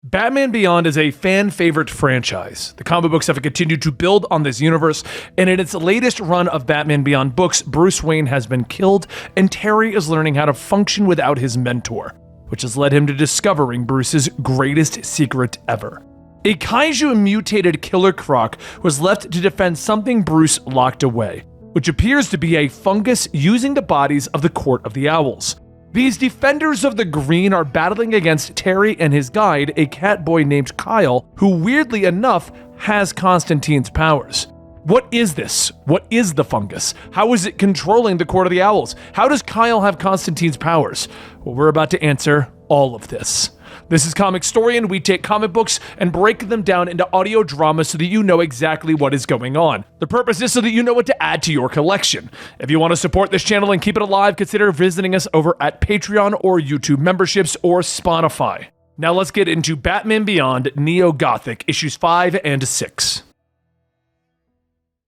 Batman Beyond is a fan-favorite franchise. The comic books have continued to build on this universe, and in its latest run of Batman Beyond books, Bruce Wayne has been killed, and Terry is learning how to function without his mentor, which has led him to discovering Bruce's greatest secret ever. A kaiju-mutated Killer Croc was left to defend something Bruce locked away, which appears to be a fungus using the bodies of the Court of the Owls. These defenders of the green are battling against Terry and his guide, a cat boy named Kyle, who weirdly enough has Constantine's powers. What is this? What is the fungus? How is it controlling the Court of the Owls? How does Kyle have Constantine's powers? Well, we're about to answer all of this. This is Comicstorian. We take comic books and break them down into audio drama so that you know exactly what is going on. The purpose is so that you know what to add to your collection. If you want to support this channel and keep it alive, consider visiting us over at Patreon or YouTube memberships or Spotify. Now let's get into Batman Beyond Neo-Gothic issues 5 and 6.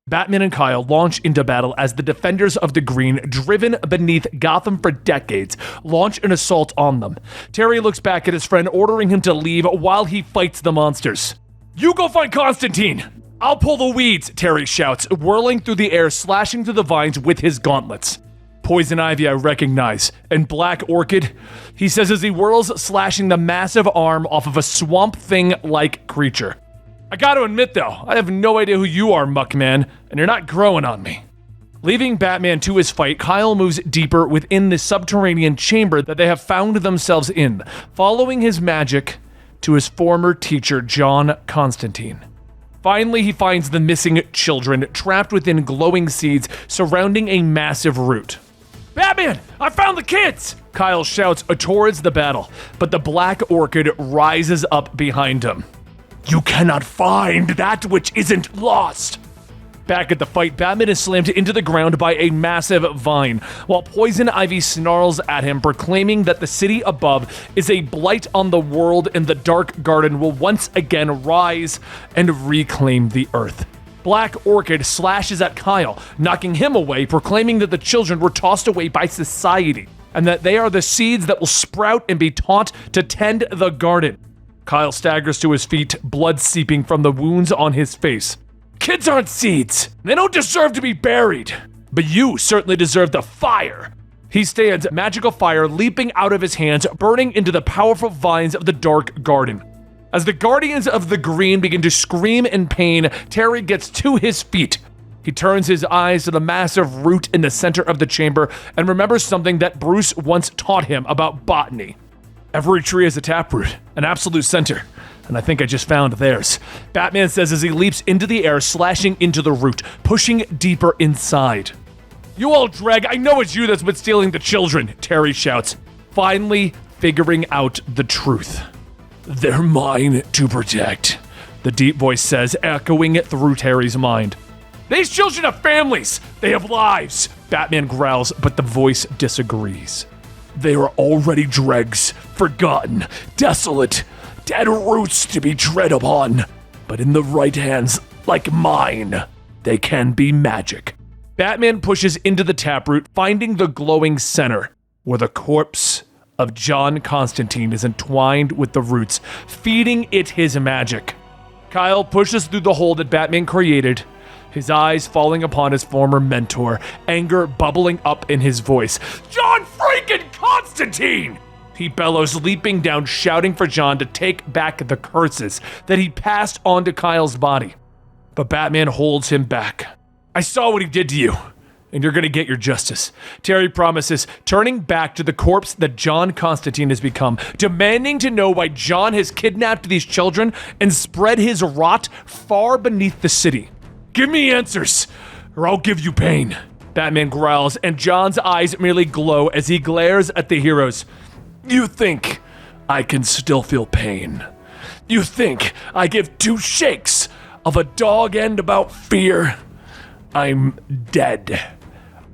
Batman and Kyle launch into battle as the Defenders of the Green, driven beneath Gotham for decades, launch an assault on them. Terry looks back at his friend, ordering him to leave while he fights the monsters. "You go find Constantine! I'll pull the weeds," Terry shouts, whirling through the air, slashing through the vines with his gauntlets. "Poison Ivy I recognize, and Black Orchid," he says as he whirls, slashing the massive arm off of a Swamp Thing-like creature. "I gotta admit though, I have no idea who you are, Muckman, and you're not growing on me." Leaving Batman to his fight, Kyle moves deeper within the subterranean chamber that they have found themselves in, following his magic to his former teacher, John Constantine. Finally, he finds the missing children trapped within glowing seeds surrounding a massive root. "Batman, I found the kids!" Kyle shouts towards the battle, but the Black Orchid rises up behind him. "You cannot find that which isn't lost." Back at the fight, Batman is slammed into the ground by a massive vine, while Poison Ivy snarls at him, proclaiming that the city above is a blight on the world and the Dark Garden will once again rise and reclaim the Earth. Black Orchid slashes at Kyle, knocking him away, proclaiming that the children were tossed away by society, and that they are the seeds that will sprout and be taught to tend the garden. Kyle staggers to his feet, blood seeping from the wounds on his face. "Kids aren't seeds. They don't deserve to be buried. But you certainly deserve the fire." He stands, magical fire leaping out of his hands, burning into the powerful vines of the Dark Garden. As the Guardians of the Green begin to scream in pain, Terry gets to his feet. He turns his eyes to the massive root in the center of the chamber and remembers something that Bruce once taught him about botany. "Every tree has a taproot, an absolute center, and I think I just found theirs," Batman says as he leaps into the air, slashing into the root, pushing deeper inside. "You old dreg, I know it's you that's been stealing the children," Terry shouts, finally figuring out the truth. "They're mine to protect," the deep voice says, echoing it through Terry's mind. "These children have families, they have lives," Batman growls, but the voice disagrees. "They are already dregs, forgotten, desolate, dead roots to be tread upon. But in the right hands, like mine, they can be magic." Batman pushes into the taproot, finding the glowing center, where the corpse of John Constantine is entwined with the roots, feeding it his magic. Kyle pushes through the hole that Batman created, his eyes falling upon his former mentor, anger bubbling up in his voice. "John freaking Constantine!" he bellows, leaping down, shouting for John to take back the curses that he passed on to Kyle's body. But Batman holds him back. "I saw what he did to you, and you're gonna get your justice," Terry promises, turning back to the corpse that John Constantine has become, demanding to know why John has kidnapped these children and spread his rot far beneath the city. "Give me answers, or I'll give you pain," Batman growls, and John's eyes merely glow as he glares at the heroes. "You think I can still feel pain? You think I give two shakes of a dog end about fear? I'm dead.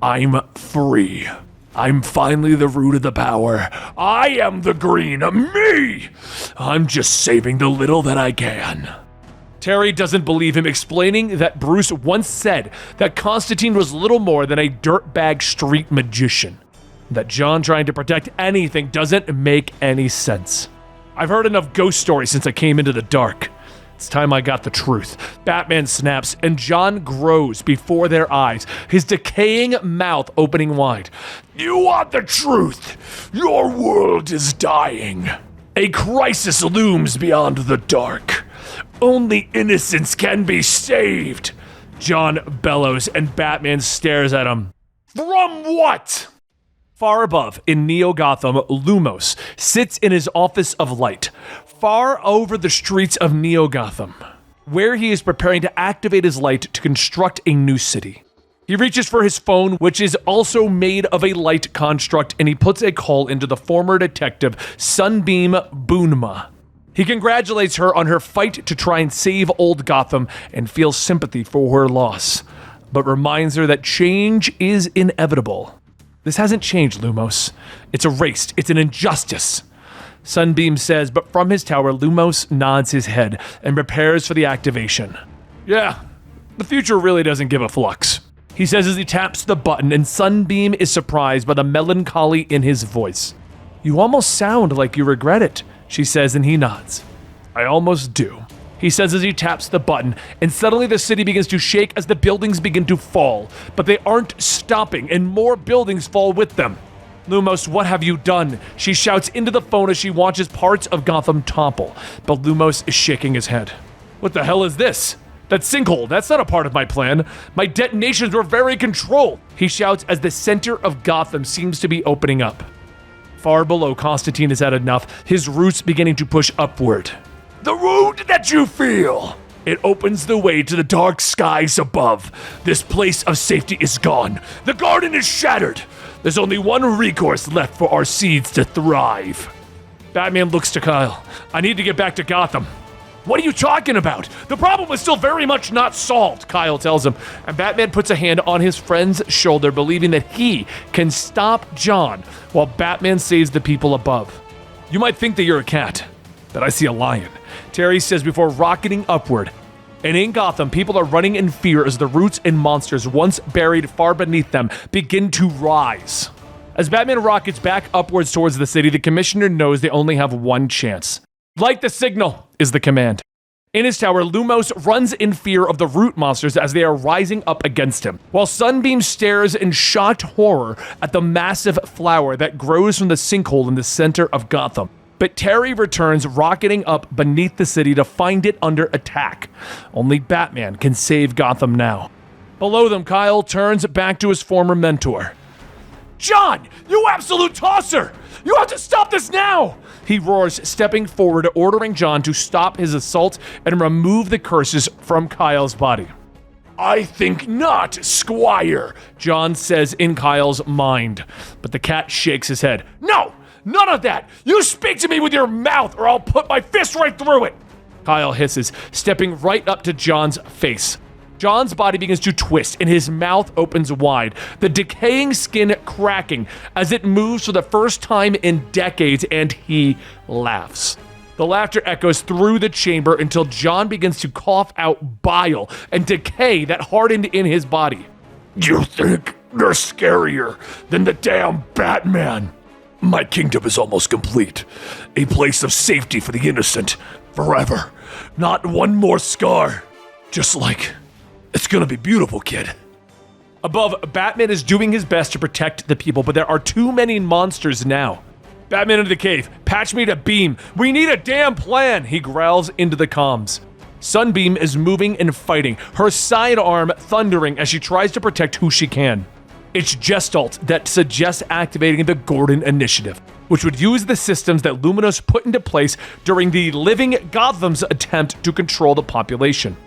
I'm free. I'm finally the root of the power. I am the green. Me! I'm just saving the little that I can." Terry doesn't believe him, explaining that Bruce once said that Constantine was little more than a dirtbag street magician. That John trying to protect anything doesn't make any sense. I've heard enough ghost stories since I came into the dark. It's time I got the truth. Batman snaps, and John grows before their eyes, his decaying mouth opening wide. You want the truth? Your world is dying. A crisis looms beyond the dark. Only innocence can be saved. John bellows, and Batman stares at him. From what? Far above, in Neo-Gotham, Lumos sits in his office of light, far over the streets of Neo-Gotham, where he is preparing to activate his light to construct a new city. He reaches for his phone, which is also made of a light construct, and he puts a call into the former detective, Sunbeam Boonma. He congratulates her on her fight to try and save old Gotham and feels sympathy for her loss, but reminds her that change is inevitable. This hasn't changed, Lumos. It's erased. It's an injustice. Sunbeam says, but from his tower, Lumos nods his head and prepares for the activation. Yeah, the future really doesn't give a flux. He says as he taps the button, and Sunbeam is surprised by the melancholy in his voice. You almost sound like you regret it, she says, and he nods. I almost do. He says as he taps the button, and suddenly the city begins to shake as the buildings begin to fall, but they aren't stopping, and more buildings fall with them. Lumos, what have you done? She shouts into the phone as she watches parts of Gotham topple, but Lumos is shaking his head. What the hell is this? That sinkhole, that's not a part of my plan. My detonations were very controlled, he shouts as the center of Gotham seems to be opening up. Far below, Constantine has had enough, his roots beginning to push upward. The wound that you feel! It opens the way to the dark skies above. This place of safety is gone. The garden is shattered. There's only one recourse left for our seeds to thrive. Batman looks to Kyle. I need to get back to Gotham. What are you talking about? The problem is still very much not solved, Kyle tells him. And Batman puts a hand on his friend's shoulder, believing that he can stop John while Batman saves the people above. You might think that you're a cat, but I see a lion, Terry says before rocketing upward. And in Gotham, people are running in fear as the roots and monsters once buried far beneath them begin to rise. As Batman rockets back upwards towards the city, the commissioner knows they only have one chance. Light the signal, is the command. In his tower, Lumos runs in fear of the root monsters as they are rising up against him, while Sunbeam stares in shocked horror at the massive flower that grows from the sinkhole in the center of Gotham. But Terry returns rocketing up beneath the city to find it under attack. Only Batman can save Gotham now. Below them, Kyle turns back to his former mentor. John, you absolute tosser! You have to stop this now! He roars, stepping forward, ordering John to stop his assault and remove the curses from Kyle's body. I think not, Squire, John says in Kyle's mind. But the cat shakes his head. No! None of that! You speak to me with your mouth or I'll put my fist right through it! Kyle hisses, stepping right up to John's face. John's body begins to twist and his mouth opens wide, the decaying skin cracking as it moves for the first time in decades, and he laughs. The laughter echoes through the chamber until John begins to cough out bile and decay that hardened in his body. You think you're scarier than the damn Batman? My kingdom is almost complete. A place of safety for the innocent, forever. Not one more scar. Just like... It's gonna be beautiful, kid. Above, Batman is doing his best to protect the people, but there are too many monsters now. Batman into the cave. Patch me to Beam. We need a damn plan, he growls into the comms. Sunbeam is moving and fighting, her sidearm thundering as she tries to protect who she can. It's Gestalt that suggests activating the Gordon Initiative, which would use the systems that Luminous put into place during the Living Gotham's attempt to control the population.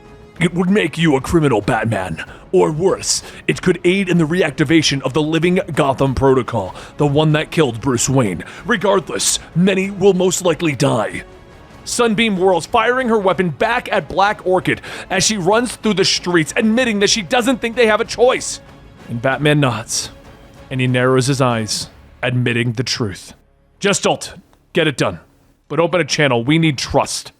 It would make you a criminal, Batman. Or worse, it could aid in the reactivation of the Living Gotham Protocol, the one that killed Bruce Wayne. Regardless, many will most likely die. Sunbeam whirls, firing her weapon back at Black Orchid as she runs through the streets, admitting that she doesn't think they have a choice. And Batman nods, and he narrows his eyes, admitting the truth. Gestalt, get it done. But open a channel, we need trust.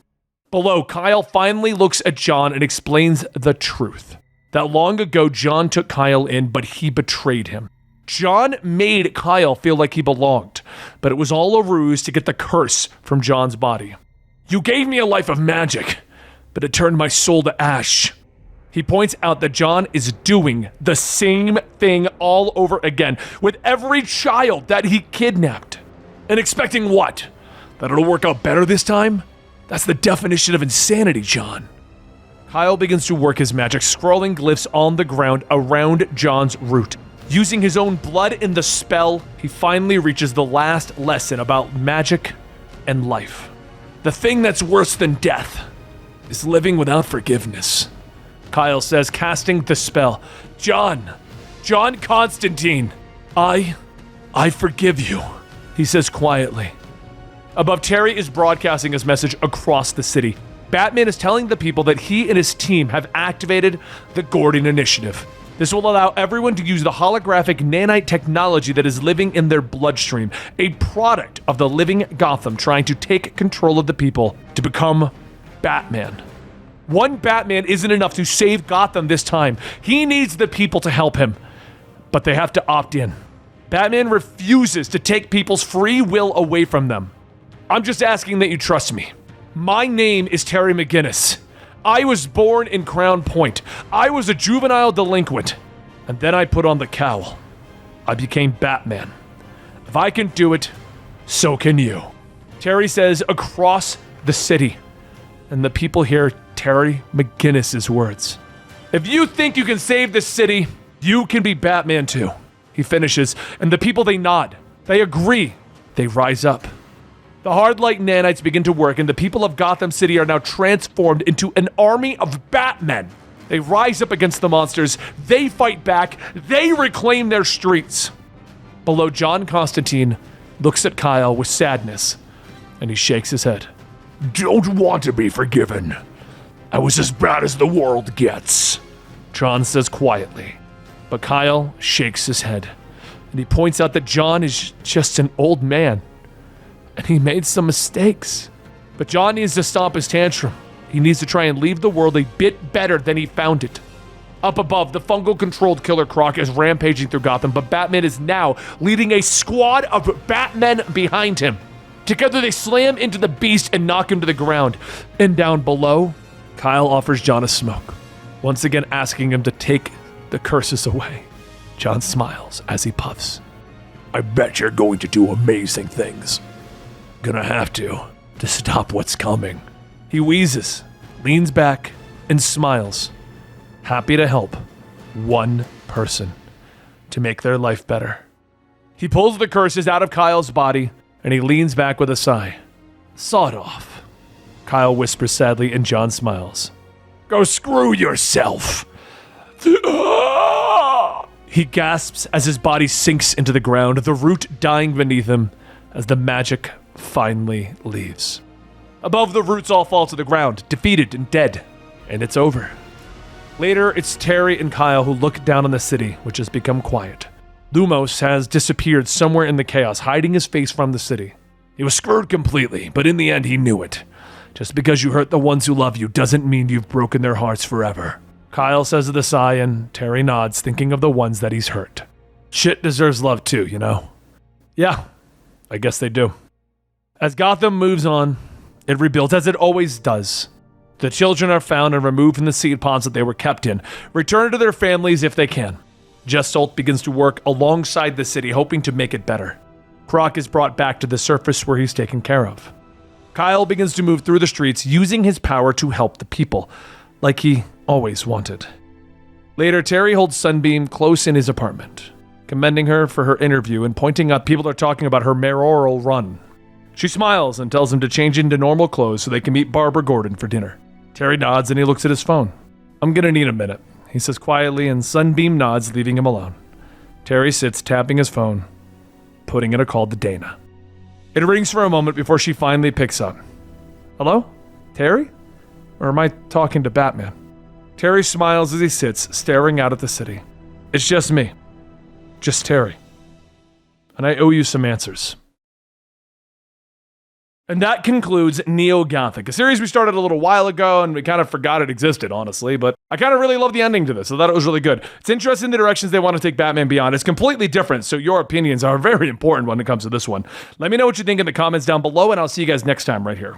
Below, Kyle finally looks at John and explains the truth. That long ago, John took Kyle in, but he betrayed him. John made Kyle feel like he belonged, but it was all a ruse to get the curse from John's body. You gave me a life of magic, but it turned my soul to ash. He points out that John is doing the same thing all over again with every child that he kidnapped. And expecting what? That it'll work out better this time? That's the definition of insanity, John. Kyle begins to work his magic, scrawling glyphs on the ground around John's root. Using his own blood in the spell, he finally reaches the last lesson about magic and life. The thing that's worse than death is living without forgiveness, Kyle says, casting the spell. John Constantine, I forgive you, he says quietly. Above, Terry is broadcasting his message across the city. Batman is telling the people that he and his team have activated the Gordon Initiative. This will allow everyone to use the holographic nanite technology that is living in their bloodstream, a product of the living Gotham trying to take control of the people to become Batman. One Batman isn't enough to save Gotham this time. He needs the people to help him, but they have to opt in. Batman refuses to take people's free will away from them. I'm just asking that you trust me. My name is Terry McGinnis. I was born in Crown Point. I was a juvenile delinquent. And then I put on the cowl. I became Batman. If I can do it, so can you. Terry says across the city. And the people hear Terry McGinnis' words. If you think you can save this city, you can be Batman too. He finishes, and the people, they nod. They agree. They rise up. The hard light nanites begin to work, and the people of Gotham City are now transformed into an army of Batmen. They rise up against the monsters, they fight back, they reclaim their streets. Below, John Constantine looks at Kyle with sadness, and he shakes his head. Don't want to be forgiven. I was as bad as the world gets, John says quietly. But Kyle shakes his head, and he points out that John is just an old man. And he made some mistakes. But John needs to stop his tantrum. He needs to try and leave the world a bit better than he found it. Up above, the fungal-controlled Killer Croc is rampaging through Gotham, but Batman is now leading a squad of Batmen behind him. Together, they slam into the beast and knock him to the ground. And down below, Kyle offers John a smoke, once again asking him to take the curses away. John smiles as he puffs. I bet you're going to do amazing things. Gonna have to stop what's coming. He wheezes, leans back, and smiles, happy to help one person to make their life better. He pulls the curses out of Kyle's body, and he leans back with a sigh. Sawed off, Kyle whispers sadly, and John smiles. Go screw yourself. He gasps as his body sinks into the ground, the root dying beneath him as the magic finally leaves. Above, the roots all fall to the ground, defeated and dead, and it's over. Later, it's Terry and Kyle who look down on the city, which has become quiet. Lumos has disappeared somewhere in the chaos, hiding his face from the city. He was screwed completely, but in the end he knew it. Just because you hurt the ones who love you doesn't mean you've broken their hearts forever. Kyle says with a sigh, and Terry nods, thinking of the ones that he's hurt. Shit deserves love too, you know? Yeah, I guess they do. As Gotham moves on, it rebuilds as it always does. The children are found and removed from the seed pods that they were kept in, returned to their families if they can. Gestalt begins to work alongside the city, hoping to make it better. Croc is brought back to the surface where he's taken care of. Kyle begins to move through the streets, using his power to help the people, like he always wanted. Later, Terry holds Sunbeam close in his apartment, commending her for her interview and pointing out people are talking about her mayoral run. She smiles and tells him to change into normal clothes so they can meet Barbara Gordon for dinner. Terry nods and he looks at his phone. I'm gonna need a minute, he says quietly, and Sunbeam nods, leaving him alone. Terry sits tapping his phone, putting in a call to Dana. It rings for a moment before she finally picks up. Hello? Terry? Or am I talking to Batman? Terry smiles as he sits, staring out at the city. It's just me. Just Terry. And I owe you some answers. And that concludes Neo-Gothic, a series we started a little while ago and we kind of forgot it existed, honestly, but I kind of really love the ending to this. I thought it was really good. It's interesting the directions they want to take Batman Beyond. It's completely different, so your opinions are very important when it comes to this one. Let me know what you think in the comments down below, and I'll see you guys next time right here.